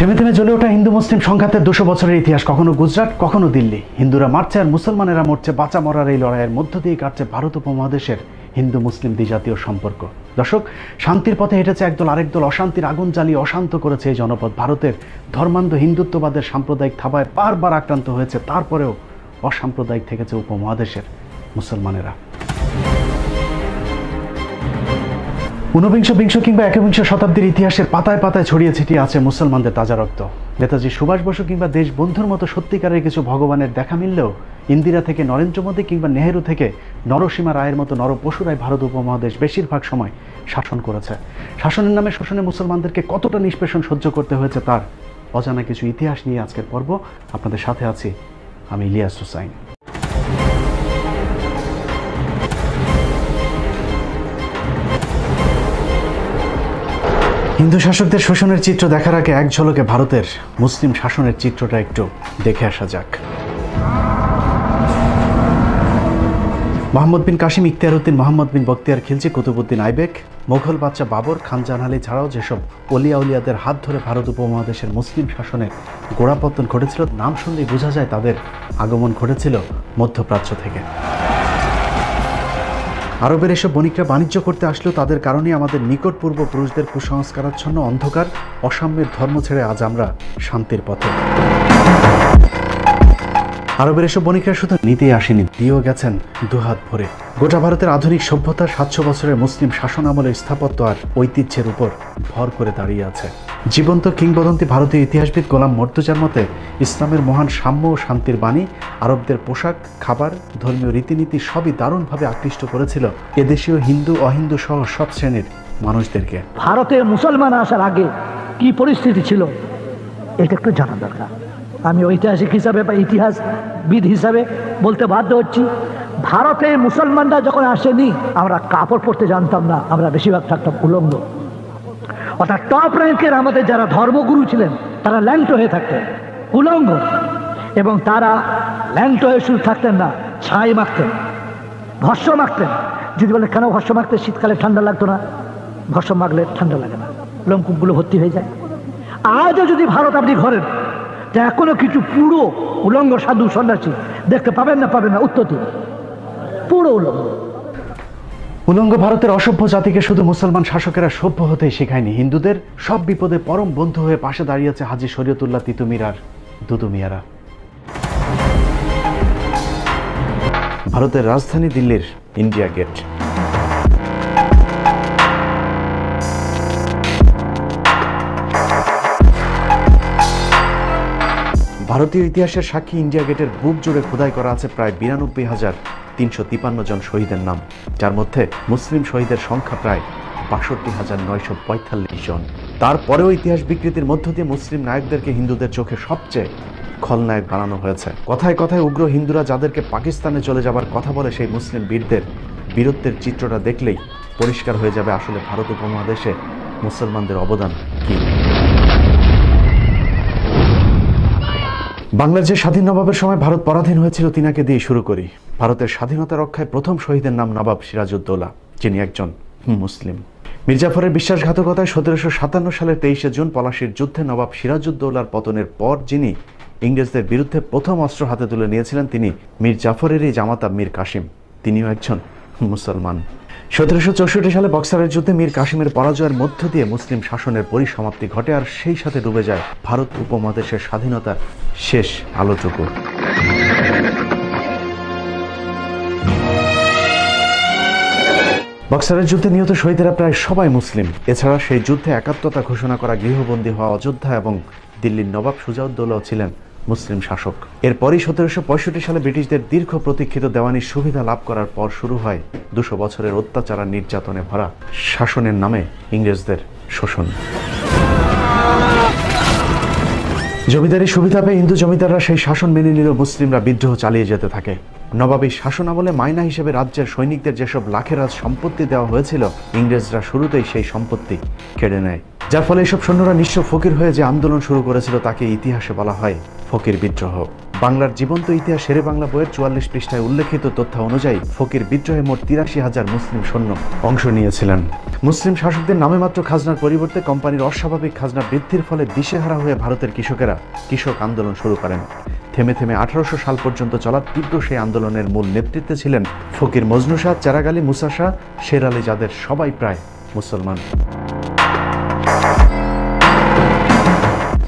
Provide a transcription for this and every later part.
থেমে থেমে জ্বলে ওঠা হিন্দু মুসলিম সংঘাতের 200 বছরের ইতিহাস, কখনো গুজরাট কখনো দিল্লি। হিন্দুরা মারছে আর মুসলমানেরা মরছে। বাঁচা মরার এই লড়াইয়ের মধ্য দিয়ে কাটছে ভারত উপমহাদেশের হিন্দু মুসলিম দ্বিজাতীয় সম্পর্ক। দর্শক, শান্তির পথে হেঁটেছে একদল, আরেক দল অশান্তির আগুন জ্বালিয়ে অশান্ত করেছে এই জনপদ। ভারতের ধর্মান্ধ হিন্দুত্ববাদের সাম্প্রদায়িক থাবায় বারবার আক্রান্ত হয়েছে, তারপরেও অসাম্প্রদায়িক থেকেছে উপমহাদেশের মুসলমানেরা। ঊনবিংশ, বিংশ কিংবা একবিংশ শতাব্দীর ইতিহাসের পাতায় পাতায় ছড়িয়ে ছিটিয়ে আছে মুসলমানদের তাজা রক্ত। নেতাজি সুভাষ বসু কিংবা দেশবন্ধুর মতো সত্যিকারের কিছু ভগবানের দেখা মিললেও ইন্দিরা থেকে নরেন্দ্র মোদী কিংবা নেহেরু থেকে নরসীমা রায়ের মতো নরপশুরাই ভারত উপমহাদেশ বেশিরভাগ সময় শাসন করেছে। শাসনের নামে শোষণে মুসলমানদেরকে কতটা নিষ্পেষণ সহ্য করতে হয়েছে তার অজানা কিছু ইতিহাস নিয়ে আজকের পর্ব। আপনাদের সাথে আছি আমি ইলিয়াস হুসাইন। হিন্দু শাসকদের শোষণের চিত্র দেখার আগে এক ঝলকে ভারতের মুসলিম শাসনের চিত্রটা একটু দেখে আসা যাক। মোহাম্মদ বিন কাসিম, ইখতিয়ার উদ্দিন, মোহাম্মদ বিন বখতিয়ার খিলজি, কুতুবউদ্দিন আইবেক, মোগল বাদশাহ বাবর, খান জাহান আলী ছাড়াও যেসব অলিয়া উলিয়াদের হাত ধরে ভারত উপমহাদেশের মুসলিম শাসনের গোড়াপত্তন ঘটেছিল, নাম শুনলেই বোঝা যায় তাদের আগমন ঘটেছিল মধ্যপ্রাচ্য থেকে। আরবের এসব বণিকরা বাণিজ্য করতে আসলেও তাদের কারণে আমাদের নিকট পূর্বপুরুষদের কুসংস্কারাচ্ছন্ন অন্ধকার অসাম্যের ধর্ম ছেড়ে আজ আমরা শান্তির পথে। আরবের এসব বণিকরা শুধু নিতেই আসেনি, দিয়েও গেছেন দুহাত ভরে। গোটা ভারতের আধুনিক সভ্যতার 700 বছরের মুসলিম শাসন আমলের স্থাপত্য আর ঐতিহ্যের উপর ভর করে দাঁড়িয়ে আছে। জীবন্ত কিংবদন্তি ভারতীয় ইতিহাসবিদ গোলাম মর্তুজার মতে ইসলামের মহান সাম্য ও শান্তির বাণী আরবদের পোশাক, খাবার, ধর্মীয় রীতিনীতি সবই দারুণভাবে আকৃষ্ট করেছিল এদেশীয় হিন্দু অহিন্দু সহ সব শ্রেণীর মানুষদেরকে। ভারতে মুসলমান আসার আগে কি পরিস্থিতি ছিল এটা একটু জানা দরকার। আমি ঐতিহাসিক হিসাবে বা ইতিহাসবিদ হিসাবে বলতে বাধ্য হচ্ছি, ভারতে মুসলমানরা যখন আসেনি আমরা কাপড় পরতে জানতাম না, আমরা বেশিরভাগ থাকতাম উলঙ্গ। অর্থাৎ টপ র্যাঙ্কের আমাদের যারা ধর্মগুরু ছিলেন তারা ল্যাংটো হয়ে থাকতেন, উলঙ্গ। এবং তারা ল্যাংটো হয়ে শুধু থাকতেন না, ছাই মাখতেন, ভস্য মাখতেন। যদি বলে কেন ভস্য মাখতে, শীতকালে ঠান্ডা লাগতো না, ভস্য মাখলে ঠান্ডা লাগে না, লোমকূপগুলো ভর্তি হয়ে যায়। আজও যদি ভারত আপনি ঘরেন তা এখনো কিছু পুরো উলঙ্গ সাধু সন্ন্যাসী দেখতে পাবেন না, উত্তর দিন, পুরো উলঙ্গ। উলঙ্গ ভারতের অসভ্য জাতিকে শুধু মুসলমান শাসকেরা সভ্য হতেই শেখায়নি, হিন্দুদের সব বিপদে পরম বন্ধু হয়ে পাশে দাঁড়িয়েছে হাজী শরীয়তুল্লাহ তিতুমির আর দুদু মিয়ারা। ভারতের রাজধানী দিল্লির ইন্ডিয়া গেট। ভারতীয় ইতিহাসের সাক্ষী ইন্ডিয়া গেটের বুক জুড়ে খোদাই করা আছে প্রায় 92,353 জন শহীদের নাম, যার মধ্যে মুসলিম শহীদের সংখ্যা প্রায় 62,945 জন। তারপরেও ইতিহাস বিকৃতির মধ্য দিয়ে মুসলিম নায়কদেরকে হিন্দুদের চোখে সবচেয়ে খলনায়ক বানানো হয়েছে। কথায় কথায় উগ্র হিন্দুরা যাদেরকে পাকিস্তানে চলে যাবার কথা বলে, সেই মুসলিম বীরদের বীরত্বের চিত্রটা দেখলেই পরিষ্কার হয়ে যাবে আসলে ভারত উপমহাদেশে মুসলমানদের অবদান কি। বাংলাদেশের স্বাধীন নবাবের সময় ভারত পরাধীন হয়েছিল তিনাকে দিয়ে শুরু করি। ভারতের স্বাধীনতা রক্ষায় প্রথম শহীদের নাম নবাব সিরাজউদ্দৌলা, যিনি একজন মুসলিম। মির্জাফরের বিশ্বাসঘাতকতায় 1757 সালের 23 জুন পলাশীর যুদ্ধে নবাব সিরাজউদ্দৌলার পতনের পর যিনি ইংরেজদের বিরুদ্ধে প্রথম অস্ত্র হাতে তুলে নিয়েছিলেন তিনি মীর জাফরেরই জামাতা মীর কাসিম, তিনিও একজন মুসলমান। 1764 সালে বক্সারের যুদ্ধে মীর কাসিমের পরাজয়ের মধ্য দিয়ে মুসলিম শাসনের পরিসমাপ্তি ঘটে, আর সেই সাথে ডুবে যায় ভারত উপমহাদেশের স্বাধীনতার শেষ আলোটুকু। বক্সারের যুদ্ধে নিহত শহীদেরা প্রায় সবাই মুসলিম। এছাড়া সেই যুদ্ধে একাত্মতা ঘোষণা করা গৃহবন্দী হওয়া অযোধ্যা এবং দিল্লির নবাব সুজাউদ্দৌলাও ছিলেন মুসলিম শাসক। এরপরই 1765 সালে ব্রিটিশদের দীর্ঘ প্রতীক্ষিত দেওয়ানির সুবিধা লাভ করার পর শুরু হয় 200 বছরের অত্যাচার আর নির্যাতনে ভরা শাসনের নামে ইংরেজদের শোষণ। জমিদারি সুবিধা পেয়ে হিন্দু জমিদাররা সেই শাসন মেনে নিলেও মুসলিমরা বিদ্রোহ চালিয়ে যেতে থাকে। নবাবী শাসন আমলে মাইনা হিসেবে রাজ্যের সৈনিকদের যেসব লাখেরাজ সম্পত্তি দেওয়া হয়েছিল, ইংরেজরা শুরুতেই সেই সম্পত্তি কেড়ে নেয়, যার ফলে এসব সৈন্যরা নিঃস্ব ফকির হয়ে যে আন্দোলন শুরু করেছিল তাকে ইতিহাসে বলা হয় ফকির বিদ্রোহ। বাংলার জীবন্ত ইতিহাস শেরে বাংলা বইয়ের 44 পৃষ্ঠায় উল্লেখিত তথ্য অনুযায়ী ফকির বিদ্রোহে মোট 83,000 মুসলিম সৈন্য অংশ নিয়েছিলেন। মুসলিম শাসকদের নামে মাত্র খাজনার পরিবর্তে কোম্পানির অস্বাভাবিক খাজনা বৃদ্ধির ফলে দিশেহারা হয়ে ভারতের কৃষকেরা কৃষক আন্দোলন শুরু করেন। থেমে থেমে 1800 সাল পর্যন্ত চলা তীব্র সেই আন্দোলনের মূল নেতৃত্বে ছিলেন ফকির মজনু শাহ, চেরাগ আলী, মুসা শাহ, শের আলী, যাদের সবাই প্রায় মুসলমান।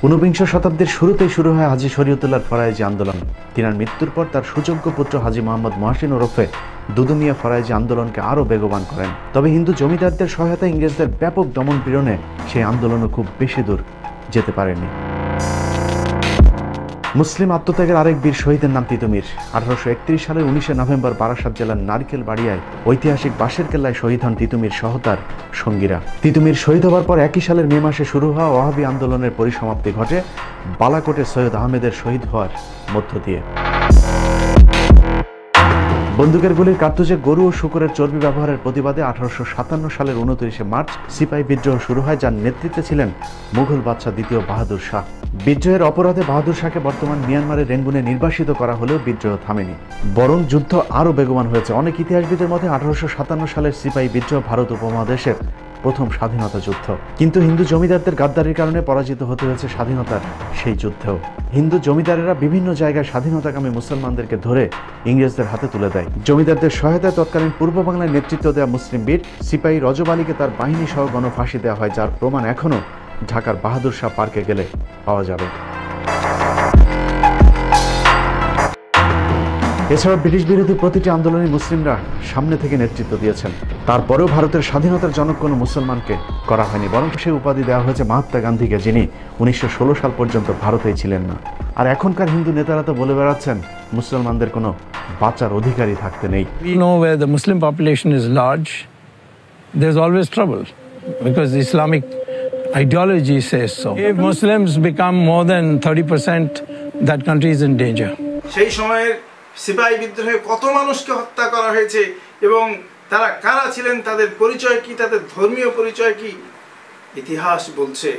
19বিংশ শতাব্দীর শুরুতেই শুরু হয় হাজী শরীয়তুল্লাহর ফরায়েজি আন্দোলন। তিনার মৃত্যুর পর তার সুযোগ্য পুত্র হাজী মোহাম্মদ মহসিন ওরফে দুদু মিয়া ফরায়েজি আন্দোলনকে আরও বেগবান করেন। তবে হিন্দু জমিদারদের সহায়তায় ইংরেজদের ব্যাপক দমন পীড়নে সেই আন্দোলনও খুব বেশি দূর যেতে পারেনি। মুসলিম আত্মত্যাগের আরেক বীর শহীদের নাম তিতুমির। 1831 সালের 19 নভেম্বর বারাসাত জেলার নারিকেল বাড়িয়ায় ঐতিহাসিক বাঁশের কেল্লায় শহীদ হন তিতুমির সহ তার সঙ্গীরা। তিতুমির শহীদ হওয়ার পর একই সালের মে মাসে শুরু হওয়া ওয়াহাবি আন্দোলনের পরিসমাপ্তি ঘটে বালাকোটে সৈয়দ আহমেদের শহীদ হওয়ার মধ্য দিয়ে। বন্দুকের গুলির কার্তুজে গরু ও শূকরের চর্বি ব্যবহারের প্রতিবাদে 1857 সালের 29 মার্চ সিপাহী বিদ্রোহ শুরু হয়, যার নেতৃত্বে ছিলেন মুঘল বাদশাহ দ্বিতীয় বাহাদুর শাহ। বিদ্রোহের অপরাধে বাহাদুর শাহকে বর্তমান মিয়ানমারের রেঙ্গুনে নির্বাসিত করা হলেও বিদ্রোহ থামেনি, বরং যুদ্ধ আরও বেগবান হয়েছে। অনেক ইতিহাসবিদের মতে 1857 সালের সিপাহী বিদ্রোহ ভারত উপমহাদেশের প্রথম স্বাধীনতা যুদ্ধ। কিন্তু হিন্দু জমিদারদের গাদ্দারির কারণে পরাজিত হতে হয়েছে স্বাধীনতার সেই যুদ্ধেও। হিন্দু জমিদারেরা বিভিন্ন জায়গায় স্বাধীনতাকামী মুসলমানদেরকে ধরে ইংরেজদের হাতে তুলে দেয়। জমিদারদের সহায়তায় তৎকালীন পূর্ব বাংলায় নেতৃত্ব দেওয়া মুসলিম বীর সিপাহী রজব আলীকে তার বাহিনী সহ গণফাঁসি দেওয়া হয়, যার প্রমাণ এখনও ঢাকার বাহাদুর শাহ পার্কে গেলে পাওয়া যাবে। এছাড়া ব্রিটিশ বিরোধী প্রতিটি আন্দোলনে মুসলিমরা সামনে থেকে নেতৃত্ব দিয়েছেন। তারপরেও ভারতের স্বাধীনতার জনক কোনো মুসলমানকে করা হয়নি, বরং সেই উপাধি দেওয়া হয়েছে মহাত্মা গান্ধীকে, যিনি 1916 সাল পর্যন্ত ভারতেই ছিলেন না। আর এখনকার হিন্দু নেতারা তো বলে বেড়াচ্ছেন মুসলমানদের কোনো বাঁচার অধিকারই থাকতে নেই। We know where the Muslim population is large, there's always trouble because the Islamic ideology says so. If Muslims become more than 30%, that country is in danger. সেই সময়ের সিপাহী বিদ্রোহে কত মানুষকে হত্যা করা হয়েছে এবং তারা কারা ছিলেন, তাদের পরিচয় কি, তাদের ধর্মীয় পরিচয় কি, ইতিহাস বলছে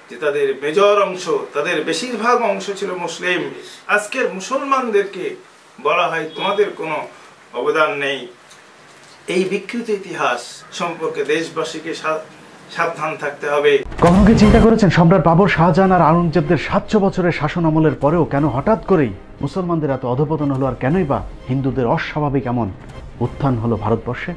যে তাদের মেজর অংশ, তাদের বেশিরভাগ অংশ ছিল মুসলিম। আজকের মুসলমানদেরকে বলা হয় তোমাদের কোনো অবদান নেই। এই বিকৃত ইতিহাস সম্পর্কে দেশবাসীকে সাবধান থাকতে হবে। কখনো কি চিন্তা করেছেন সম্রাট বাবর, শাহজাহান আর আওরঙ্গজেবদের 700 বছরের শাসন আমলের পরেও কেন হঠাৎ করেই মুসলমানদের এত অধপতন হলো, আর কেনই বা হিন্দুদের অস্বাভাবিক এমন উত্থান হলো ভারতবর্ষে?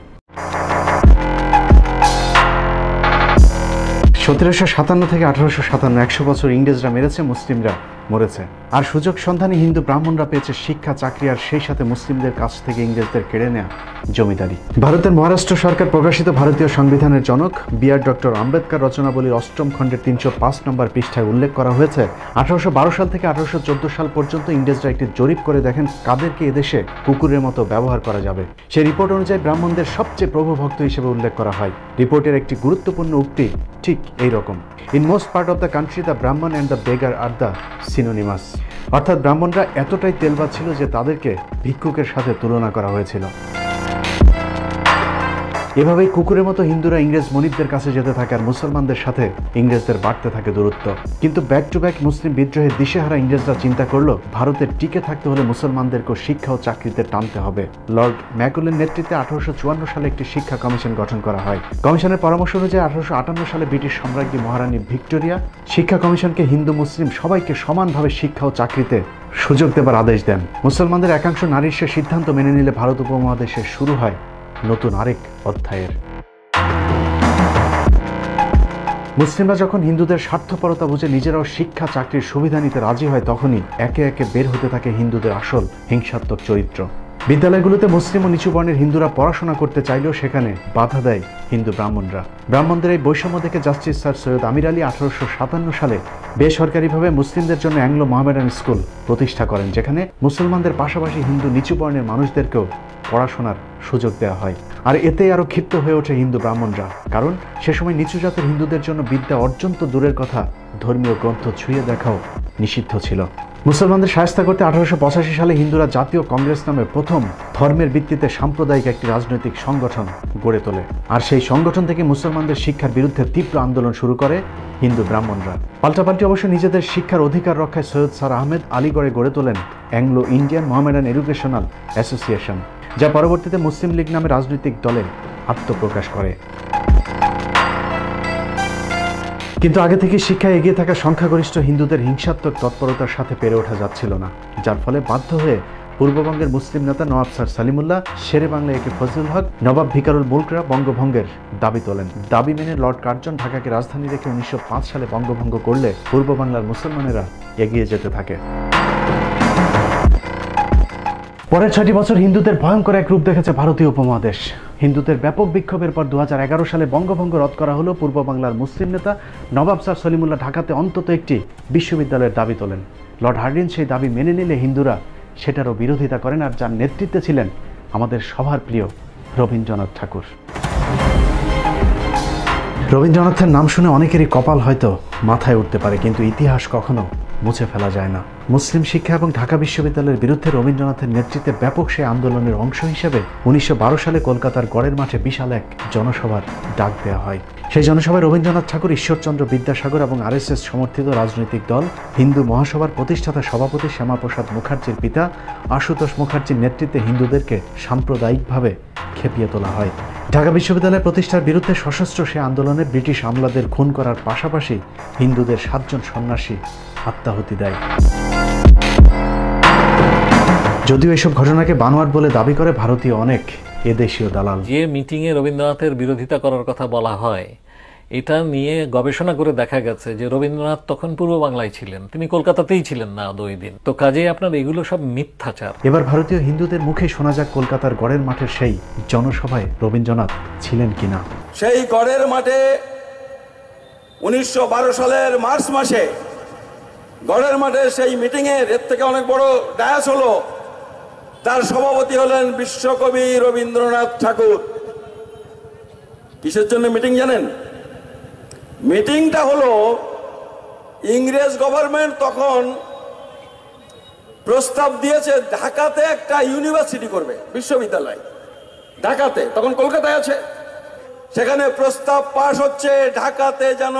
1757 থেকে 1857, 100 বছর ইংরেজরা মেরেছে, মুসলিমরা মরেছে। আর সুযোগ সন্ধানী হিন্দু ব্রাহ্মণরা পেয়েছে শিক্ষা, চাকরি, আর সেই সাথে মুসলিমদের কাছ থেকে ইংরেজদের কেড়ে নেয়া জমিদারি। ভারতের মহারাষ্ট্র সরকার প্রকাশিত ভারতীয় সংবিধানের জনক বিআর ডক্টর আম্বেদকর রচনাবলীর 8ম খণ্ডের 305 নম্বর পৃষ্ঠায় উল্লেখ করা হয়েছে 1812 সাল থেকে 1814 সাল পর্যন্ত ইংরেজরা একটি জরিপ করে দেখেন কাদেরকে এদেশে কুকুরের মতো ব্যবহার করা যাবে। সেই রিপোর্ট অনুযায়ী ব্রাহ্মণদের সবচেয়ে প্রভুভক্ত হিসেবে উল্লেখ করা হয়। রিপোর্টের একটি গুরুত্বপূর্ণ উক্তি ঠিক এই রকম: in most part of the country the Brahmin and the beggar are the synonymous. অর্থাৎ ব্রাহ্মণরা এতটাই তেলবাজ ছিল যে তাদেরকে ভিক্ষুকের সাথে তুলনা করা হয়েছিল। এভাবেই কুকুরের মতো হিন্দুরা ইংরেজ মনিবদের কাছে যেতে থাকে, আর মুসলমানদের সাথে ইংরেজদের বাড়তে থাকে দূরত্ব। কিন্তু ব্যাক টু ব্যাক মুসলিম বিদ্রোহের দিশেহারা ইংরেজরা চিন্তা করলো ভারতের টিকে থাকতে হলে মুসলমানদেরকে শিক্ষা ও চাকরিতে টানতে হবে। লর্ড ম্যাকলের নেতৃত্বে 1854 সালে একটি শিক্ষা কমিশন গঠন করা হয়। কমিশনের পরামর্শ অনুযায়ী 1858 সালে ব্রিটিশ সম্রাজ্ঞী মহারানী ভিক্টোরিয়া শিক্ষা কমিশনকে হিন্দু মুসলিম সবাইকে সমানভাবে শিক্ষা ও চাকরিতে সুযোগ দেবার আদেশ দেন। মুসলমানদের একাংশ নারীর সে সিদ্ধান্ত মেনে নিলে ভারত উপমহাদেশে শুরু হয় নতুন আরেক অধ্যায়ের। মুসলিমরা যখন হিন্দুদের স্বার্থপরতা বুঝে নিজেরাও শিক্ষা, চাকরির সুবিধা নিতে রাজি হয়, তখনই একে একে বের হতে থাকে হিন্দুদের আসল হিংসাত্মক চরিত্র। বিদ্যালয়গুলোতে মুসলিম ও নিচু বর্ণের হিন্দুরা পড়াশোনা করতে চাইলেও সেখানে বাধা দেয় হিন্দু ব্রাহ্মণরা। ব্রাহ্মণদের এই বৈষম্য দেখে জাস্টিস স্যার সৈয়দ আমির আলী 1857 সালে বেসরকারিভাবে মুসলিমদের জন্য অ্যাংলো মোহামেডান স্কুল প্রতিষ্ঠা করেন, যেখানে মুসলমানদের পাশাপাশি হিন্দু নিচু বর্ণের মানুষদেরকেও পড়াশোনার সুযোগ দেওয়া হয়। আর এতে আরও ক্ষিপ্ত হয়ে ওঠে হিন্দু ব্রাহ্মণরা, কারণ সে সময় নিচু জাতের হিন্দুদের জন্য বিদ্যা অর্জন তো দূরের কথা, ধর্মীয় গ্রন্থ ছুঁয়ে দেখাও নিষিদ্ধ ছিল। মুসলমানদের শায়েস্তা করতে 1885 সালে হিন্দুরা জাতীয় কংগ্রেস নামে প্রথম ধর্মের ভিত্তিতে সাম্প্রদায়িক একটি রাজনৈতিক সংগঠন গড়ে তোলে। আর সেই সংগঠন থেকে মুসলমানদের শিক্ষার বিরুদ্ধে তীব্র আন্দোলন শুরু করে হিন্দু ব্রাহ্মণরা। পাল্টাপাল্টি অবশ্য নিজেদের শিক্ষার অধিকার রক্ষায় সৈয়দ স্যার আহমেদ আলীগড়ে গড়ে তোলেন Anglo Indian Mohammedan educational association, যা পরবর্তীতে মুসলিম লীগ নামে রাজনৈতিক দলে আত্মপ্রকাশ করে। কিন্তু আগে থেকে শিক্ষায় এগিয়ে থাকা সংখ্যাগরিষ্ঠ হিন্দুদের হিংসাত্মক তৎপরতার সাথে পেরে ওঠা যাচ্ছিল না, যার ফলে বাধ্য হয়ে পূর্ববঙ্গের মুসলিম নেতা নওয়াব স্যার সলিমুল্লাহ, শেরে বাংলা একে ফজলুল হক, নবাব ভিকারুল মুলকরা বঙ্গভঙ্গের দাবি তোলেন। দাবি মেনে লর্ড কার্জন ঢাকাকে রাজধানী রেখে 1905 সালে বঙ্গভঙ্গ করলে পূর্ব বাংলার মুসলমানেরা এগিয়ে যেতে থাকে। পরের 6টি বছর হিন্দুদের ভয়ঙ্কর এক রূপ দেখেছে ভারতীয় উপমহাদেশ। হিন্দুদের ব্যাপক বিক্ষোভের পর 2011 সালে বঙ্গভঙ্গ রদ করা হলো। পূর্ব বাংলার মুসলিম নেতা নবাব স্যার সলিমুল্লাহ ঢাকাতে অন্তত একটি বিশ্ববিদ্যালয়ের দাবি তোলেন। লর্ড হার্ডিঞ্জ সেই দাবি মেনে নিলে হিন্দুরা সেটারও বিরোধিতা করেন, আর যার নেতৃত্বে ছিলেন আমাদের সবার প্রিয় রবীন্দ্রনাথ ঠাকুর। রবীন্দ্রনাথের নাম শুনে অনেকেরই কপাল হয়তো মাথায় উঠতে পারে, কিন্তু ইতিহাস কখনো মুছে ফেলা যায় না। মুসলিম শিক্ষা এবং ঢাকা বিশ্ববিদ্যালয়ের বিরুদ্ধে রবীন্দ্রনাথের নেতৃত্বে ব্যাপক সেই আন্দোলনের অংশ হিসেবে 1912 সালে কলকাতার গড়ের মাঠে বিশাল এক জনসভার ডাক দেওয়া হয়। সেই জনসভায় রবীন্দ্রনাথ ঠাকুর, ঈশ্বরচন্দ্র বিদ্যাসাগর এবং RSS সমর্থিত রাজনৈতিক দল হিন্দু মহাসভার প্রতিষ্ঠাতা সভাপতি শ্যামাপ্রসাদ মুখার্জির পিতা আশুতোষ মুখার্জির নেতৃত্বে হিন্দুদেরকে সাম্প্রদায়িকভাবে খেপিয়ে তোলা হয়। ঢাকা বিশ্ববিদ্যালয় প্রতিষ্ঠার বিরুদ্ধে সশস্ত্র সে আন্দোলনে ব্রিটিশ আমলাদের খুন করার পাশাপাশি হিন্দুদের 7 জন সন্ন্যাসী আত্মাহুতি দেয়। যদিও এসব ঘটনাকে বানোয়াট বলে দাবি করে ভারতীয় অনেক এদেশীয় দালাল। যে মিটিংয়ে রবীন্দ্রনাথের বিরোধিতা করার কথা বলা হয়, এটা নিয়ে গবেষণা করে দেখা গেছে যে রবীন্দ্রনাথ তখন পূর্ব বাংলায় ছিলেন, তিনি কলকাতাতেই ছিলেন না 2 দিন। তো কাজেই আপনার এগুলো সব মিথ্যাচার। এবার ভারতীয় হিন্দুদের মুখে শোনা যাক কলকাতার গড়ের মাঠের সেই জনসভায় রবীন্দ্রনাথ ছিলেন কিনা। সেই গড়ের মাঠে 1912 সালের মার্চ মাসে গড়ের মাঠে সেই মিটিংয়ের এর থেকে অনেক বড় ডায়াস হলো, তার সভাপতি হলেন বিশ্বকবি রবীন্দ্রনাথ ঠাকুর। কিসের জন্য মিটিং জানেন? মিটিংটা হলো ইংরেজ গভর্নমেন্ট তখন প্রস্তাব দিয়েছে ঢাকাতে একটা ইউনিভার্সিটি করবে, বিশ্ববিদ্যালয় ঢাকাতে, তখন কলকাতায় আছে। সেখানে প্রস্তাব পাশ হচ্ছে ঢাকাতে যেন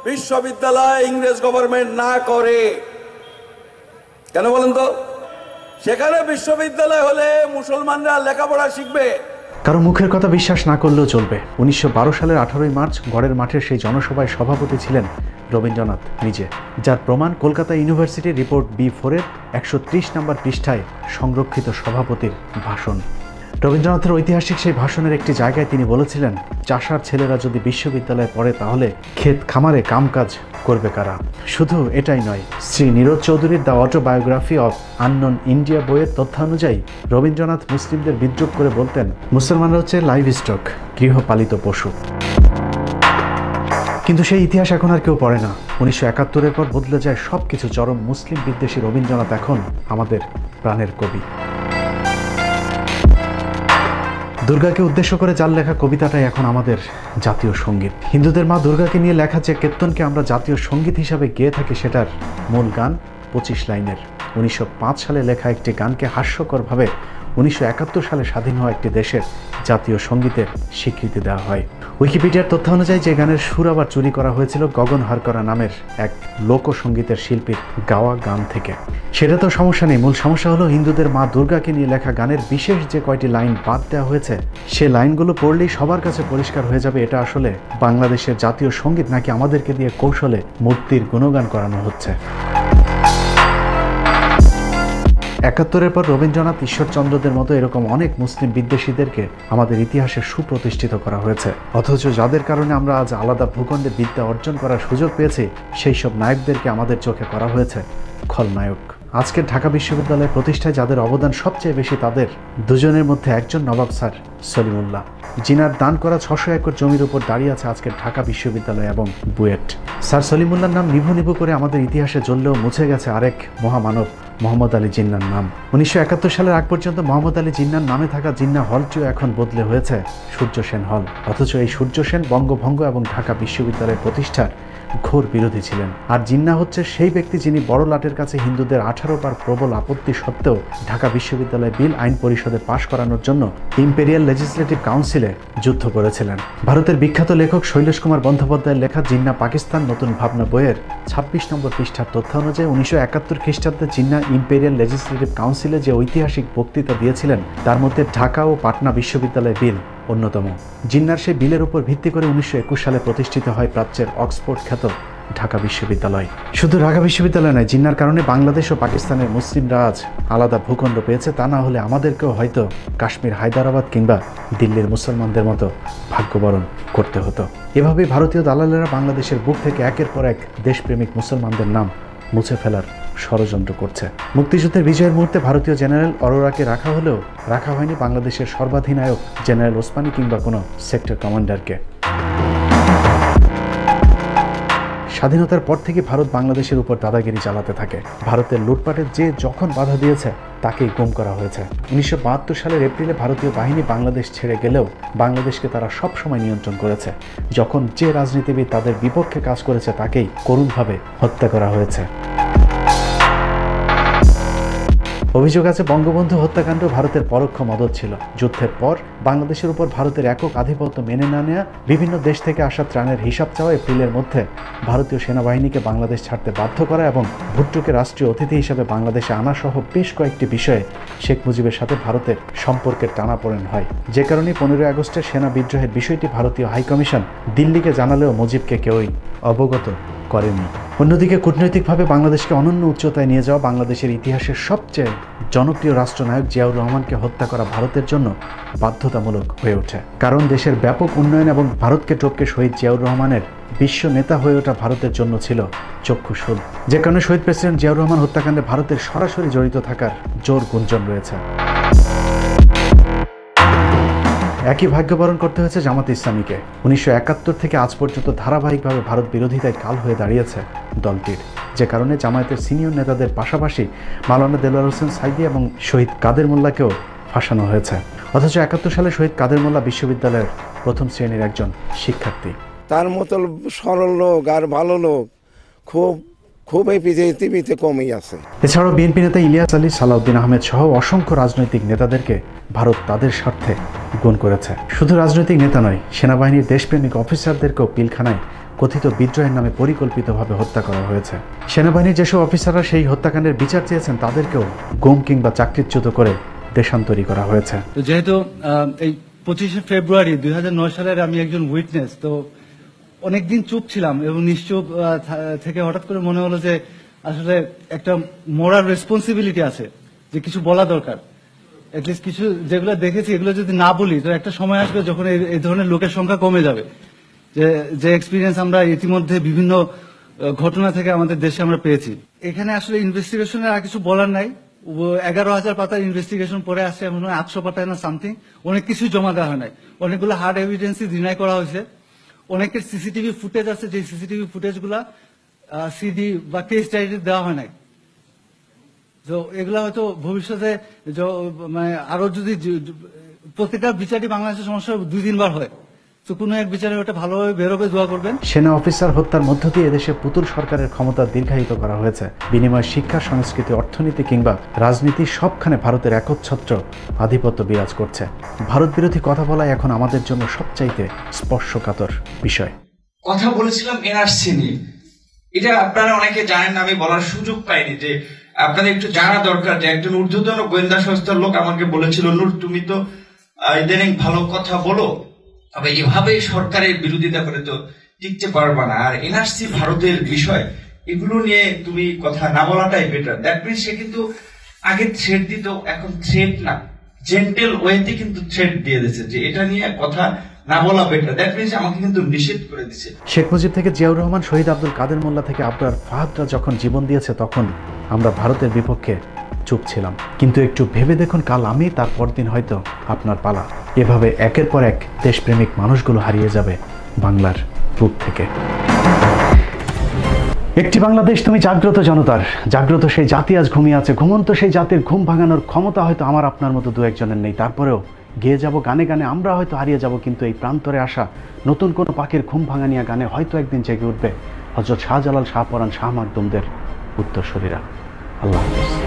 বিশ্ববিদ্যালয় ইংরেজ গভর্নমেন্ট না করে। কেন বলেন তো? সেখানে বিশ্ববিদ্যালয় হলে মুসলমানরা লেখাপড়া শিখবে। কারো মুখের কথা বিশ্বাস না করলেও চলবে। 1912 সালের 18 মার্চ গড়ের মাঠের সেই জনসভায় সভাপতি ছিলেন রবীন্দ্রনাথ নিজে, যার প্রমাণ কলকাতা ইউনিভার্সিটির রিপোর্ট B4-এর 130 নম্বর পৃষ্ঠায় সংরক্ষিত সভাপতির ভাষণ। রবীন্দ্রনাথের ঐতিহাসিক সেই ভাষণের একটি জায়গায় তিনি বলেছিলেন, চাষার ছেলেরা যদি বিশ্ববিদ্যালয়ে পড়ে তাহলে ক্ষেত খামারে কামকাজ করবে কারা। শুধু এটাই নয়, শ্রী নীরজ চৌধুরীর the autobiography of unknown India বইয়ের তথ্যানুযায়ী রবীন্দ্রনাথ মুসলিমদের বিদ্রুপ করে বলতেন, মুসলমানরা হচ্ছে লাইভ স্টক, গৃহপালিত পশু। কিন্তু সেই ইতিহাস এখন আর কেউ পড়ে না। 1971-এর পর বদলে যায় সবকিছু। চরম মুসলিম বিদ্বেষী রবীন্দ্রনাথ এখন আমাদের প্রাণের কবি। দুর্গাকে উদ্দেশ্য করে যার লেখা কবিতাটাই এখন আমাদের জাতীয় সঙ্গীত। হিন্দুদের মা দুর্গাকে নিয়ে লেখা যে কীর্তনকে আমরা জাতীয় সঙ্গীত হিসাবে গেয়ে থাকি, সেটার মূল গান 25 লাইনের। 1905 সালে লেখা একটি গানকে হাস্যকরভাবে 1971 সালে স্বাধীন হওয়া একটি দেশের জাতীয় সঙ্গীতের স্বীকৃতি দেওয়া হয়। উইকিপিডিয়ার তথ্য অনুযায়ী যে গানের সুর আবার চুরি করা হয়েছিল গগন হারকরা নামের এক লোকসঙ্গীতের শিল্পীর গাওয়া গান থেকে। সেটা তো সমস্যা নেই, মূল সমস্যা হলো হিন্দুদের মা দুর্গাকে নিয়ে লেখা গানের বিশেষ যে কয়টি লাইন বাদ দেওয়া হয়েছে, সে লাইনগুলো পড়লেই সবার কাছে পরিষ্কার হয়ে যাবে এটা আসলে বাংলাদেশের জাতীয় সঙ্গীত নাকি আমাদেরকে দিয়ে কৌশলে মূর্তির গুণগান করানো হচ্ছে। 71-এর পর রবীন্দ্রনাথ, ঈশ্বরচন্দ্রদের মতো এরকম অনেক মুসলিম বিদ্বেষীদেরকে আমাদের ইতিহাসে সুপ্রতিষ্ঠিত করা হয়েছে, অথচ যাদের কারণে আমরা আজ আলাদা ভূখণ্ডে বিদ্যা অর্জন করার সুযোগ পেয়েছি, সেই সব নায়কদেরকে আমাদের চোখে করা হয়েছে খলনায়ক। আজকের ঢাকা বিশ্ববিদ্যালয় প্রতিষ্ঠায় যাদের অবদান সবচেয়ে বেশি, তাদের দুজনের মধ্যে একজন নবাব স্যার সলিমুল্লাহ, জিনার দান করা 600 একর জমির উপর দাঁড়িয়ে আছে আজকের ঢাকা বিশ্ববিদ্যালয় এবং বুয়েট। স্যার সলিমুল্লাহর নাম নিভু নিভু করে আমাদের ইতিহাসে জ্বললেও মুছে গেছে আরেক মহামানব মোহাম্মদ আলী জিন্নার নাম। 1971 সালের আগ পর্যন্ত মোহাম্মদ আলী জিন্নার নামে থাকা জিন্না হলটিও এখন বদলে হয়েছে সূর্য সেন হল। অথচ এই সূর্য সেন বঙ্গভঙ্গ এবং ঢাকা বিশ্ববিদ্যালয়ের প্রতিষ্ঠার ঘোর বিরোধী ছিলেন। আর জিন্না হচ্ছে সেই ব্যক্তি যিনি বড় লাটের কাছে হিন্দুদের 18 বার প্রবল আপত্তি সত্ত্বেও ঢাকা বিশ্ববিদ্যালয় বিল আইন পরিষদে পাশ করানোর জন্য ইম্পেরিয়াল লেজিসলেটিভ কাউন্সিলে যুদ্ধ করেছিলেন। ভারতের বিখ্যাত লেখক শৈলেশ কুমার বন্দ্যোপাধ্যায়ের লেখা জিন্না পাকিস্তান নতুন ভাবনা বইয়ের 26 নম্বর পৃষ্ঠার তথ্য অনুযায়ী 1971 খ্রিস্টাব্দে জিন্না ইম্পেরিয়াল লেজিসলেটিভ কাউন্সিলে যে ঐতিহাসিক বক্তৃতা দিয়েছিলেন তার মধ্যে ঢাকা ও পাটনা বিশ্ববিদ্যালয় বিল অন্যতম। জিন্নার সেই বিলের উপর ভিত্তি করে 1921 সালে প্রতিষ্ঠিত হয় প্রাচ্যের অক্সফোর্ড খ্যাত ঢাকা বিশ্ববিদ্যালয়। শুধু ঢাকা বিশ্ববিদ্যালয় নয়, জিন্নার কারণে বাংলাদেশ ও পাকিস্তানের মুসলিমরা আজ আলাদা ভূখণ্ড পেয়েছে। তা না হলে আমাদেরকেও হয়তো কাশ্মীর, হায়দ্রাবাদ কিংবা দিল্লির মুসলমানদের মতো ভাগ্যবরণ করতে হতো। এভাবেই ভারতীয় দালালেরা বাংলাদেশের বুক থেকে একের পর এক দেশপ্রেমিক মুসলমানদের নাম মুছে ফেলার ষড়যন্ত্র করছে। মুক্তিযুদ্ধের বিজয়ের মুহূর্তে ভারতীয় জেনারেল অরোরাকে রাখা হলেও রাখা হয়নি বাংলাদেশের সর্বাধিনায়ক জেনারেল ওসমানী কিংবা কোনো সেক্টর কমান্ডারকে। স্বাধীনতার পর থেকে ভারত বাংলাদেশের উপর দাদাগিরি চালাতে থাকে। ভারতের লুটপাটের যে যখন বাধা দিয়েছে তাকেই গুম করা হয়েছে। 1972 সালের এপ্রিলে ভারতীয় বাহিনী বাংলাদেশ ছেড়ে গেলেও বাংলাদেশকে তারা সবসময় নিয়ন্ত্রণ করেছে। যখন যে রাজনীতিবিদ তাদের বিপক্ষে কাজ করেছে তাকেই করুণভাবে হত্যা করা হয়েছে। অভিযোগ আছে বঙ্গবন্ধু হত্যাকাণ্ড ভারতের পরোক্ষ মদত ছিল। যুদ্ধের পর বাংলাদেশের উপর ভারতের একক আধিপত্য মেনে না নেওয়া, বিভিন্ন দেশ থেকে আসা ত্রাণের হিসাব চাওয়া, এপ্রিলের মধ্যে ভারতীয় সেনাবাহিনীকে বাংলাদেশ ছাড়তে বাধ্য করা এবং ভুট্টোকে রাষ্ট্রীয় অতিথি হিসেবে বাংলাদেশে আনা সহ বেশ কয়েকটি বিষয়ে শেখ মুজিবের সাথে ভারতের সম্পর্কের টানাপোড়েন হয়। যে কারণে 15 আগস্টের সেনা বিদ্রোহের বিষয়টি ভারতীয় হাইকমিশন দিল্লিকে জানালেও মুজিবকে কেউই অবগত করেনি। অন্যদিকে কূটনৈতিকভাবে বাংলাদেশকে অনন্য উচ্চতায় নিয়ে যাওয়া, বাংলাদেশের ইতিহাসের সবচেয়ে জনপ্রিয় রাষ্ট্রনায়ক জিয়াউর রহমানকে হত্যা করা ভারতের জন্য বাধ্যতামূলক হয়ে ওঠে। কারণ দেশের ব্যাপক উন্নয়ন এবং ভারতকে টপকে শহীদ জিয়াউর রহমানের বিশ্ব নেতা হয়ে ওঠা ভারতের জন্য ছিল চক্ষুশূল। যে কারণে শহীদ প্রেসিডেন্ট জিয়াউর রহমান হত্যাকাণ্ডে ভারতের সরাসরি জড়িত থাকার জোর গুঞ্জন রয়েছে। একই ভাগ্যবরণ করতে হয়েছে জামাত ইসলামীকে। 1971 থেকে আজ পর্যন্ত ধারাবাহিকভাবে ভারত বিরোধিতায় কাল হয়ে দাঁড়িয়েছে দলটির। যে কারণে জামায়াতের সিনিয়র নেতাদের পাশাপাশি মাওলানা দেলোয়ার হোসেন সাইদি এবং শহীদ কাদের মোল্লাকেও ফাঁসানো হয়েছে। অথচ 71 সালে শহীদ কাদের মোল্লা বিশ্ববিদ্যালয়ের প্রথম শ্রেণীর একজন শিক্ষার্থী। তার মতো সরল লোক আর ভালো লোক খুব এই পৃথিবীতে কমই আছে। এছাড়াও বিএনপি নেতা ইলিয়াস আলী, সালাউদ্দিন আহমেদ সহ অসংখ্য রাজনৈতিক নেতাদেরকে ভারত তাদের স্বার্থে গুণ করেছে। শুধু রাজনৈতিক নেতা নয়, সেনাবাহিনীর দেশপ্রেমিক অফিসারদেরকেও পিলখানায় কথিত বিদ্রোহের নামে পরিকল্পিতভাবে হত্যা করা হয়েছে। সেনাবাহিনীর যেসব অফিসাররা সেই হত্যাকাণ্ডের বিচার চেয়েছেন তাদেরকেও গুম কিংবা চাকরিচ্যুত করে দেশান্তরী করা হয়েছে। যেহেতু এই 25শে ফেব্রুয়ারি 2009 সালের আমি একজন উইটনেস, তো অনেকদিন চুপ ছিলাম এবং নিশ্চুপ থেকে হঠাৎ করে মনে হলো যে আসলে একটা মোরাল রেসপন্সিবিলিটি আছে, যে কিছু বলা দরকার। এটলিস্ট কিছু যেগুলো দেখেছি এগুলো যদি না বলি তো একটা সময় আসবে যখন এই ধরনের লোকের সংখ্যা কমে যাবে। যে এক্সপিরিয়েন্স আমরা ইতিমধ্যে বিভিন্ন ঘটনা থেকে আমাদের দেশে আমরা পেয়েছি। এখানে আসলে ইনভেস্টিগেশনের আর কিছু বলার নাই। 11,000 পাতার ইনভেস্টিগেশন পরে আসছে, এমন 800 পাতায় না সামথিং, অনেক কিছুই জমা দেওয়া হয় নাই। অনেকগুলো হার্ড এভিডেন্সই ডিনাই করা হয়েছে। অনেকের সিসিটিভি ফুটেজ আছে, যে সিসিটিভি ফুটেজগুলা সিডি বা কেস ডায়েরি দেওয়া হয় নাই। তো এগুলা হয়তো ভবিষ্যতে মানে আরো যদি প্রত্যেকটা বিচারই বাংলাদেশের সমস্যা 2-3 বার হয়, তো কোনো এক বিচারে ওটা ভালোভাবে বেরোবে, দোয়া করবেন। সেনা অফিসার হত্যার মধ্য দিয়ে এদেশে পুতুল সরকারের ক্ষমতা দীর্ঘায়িত করা হয়েছে। বিনিময়ে শিক্ষা, সংস্কৃতি, অর্থনীতি কিংবা রাজনীতি সবখানে ভারতের একচ্ছত্র আধিপত্য বিরাজ করছে। ভারত বিরোধী কথা বলাই এখন আমাদের জন্য সবচাইতে স্পর্শকাতর বিষয়। কথা বলেছিলাম এনআরসি নিয়ে, এটা আপনারা অনেকে জানেন না, আমি বলার সুযোগ পাইনি, যে আপনাদের একটু জানা দরকার। যে একজন ঊর্ধ্বতন গোয়েন্দা সংস্থার লোক আমাকে বলেছিল, নূর তুমি তো ইদানিং ভালো কথা বলো, তবে এভাবে সরকারের বিরোধিতা করে তো টিকতে পারবা না। আর এনআরসি ভারতের বিষয়, এগুলো নিয়ে তুমি কথা না বলাটাই বেটার। দ্যাট মিনস সে কিন্তু আগে থ্রেট দিত, এখন থ্রেট না, জেন্টেল ওয়েতে কিন্তু থ্রেট দিয়ে দিয়েছে যে এটা নিয়ে কথা না বলা বেটার। দ্যাট মিনস আমাকে কিন্তু নিষেধ করে দিচ্ছে। শেখ মুজিব থেকে জিয়াউর রহমান, শহীদ আব্দুল কাদের মোল্লা থেকে আবরার ফাহাদরা যখন জীবন দিয়েছে তখন আমরা ভারতের বিপক্ষে চুপ ছিলাম। কিন্তু একটু ভেবে দেখুন, কাল আমি, তার পরদিন হয়তো আপনার পালা। এভাবে একের পর এক দেশপ্রেমিক মানুষগুলো হারিয়ে যাবে বাংলার বুক থেকে। একটি বাংলাদেশ তুমি জাগ্রত জনতার, জাগ্রত সেই জাতি আজ ঘুমিয়ে আছে। ঘুমন্ত সেই জাতির ঘুম ভাঙানোর ক্ষমতা হয়তো আমার আপনার মতো দু একজনের নেই, তারপরেও গেয়ে যাব গানে গানে আমরা হয়তো হারিয়ে যাব, কিন্তু এই প্রান্তরে আসা নতুন কোনো পাখির ঘুম ভাঙানিয়া গানে হয়তো একদিন জেগে উঠবে হযরত শাহজালাল, শাহপরাণ, শাহ মাকদুমদের উত্তরসূরিরা। আল্লাহ হাফেজ।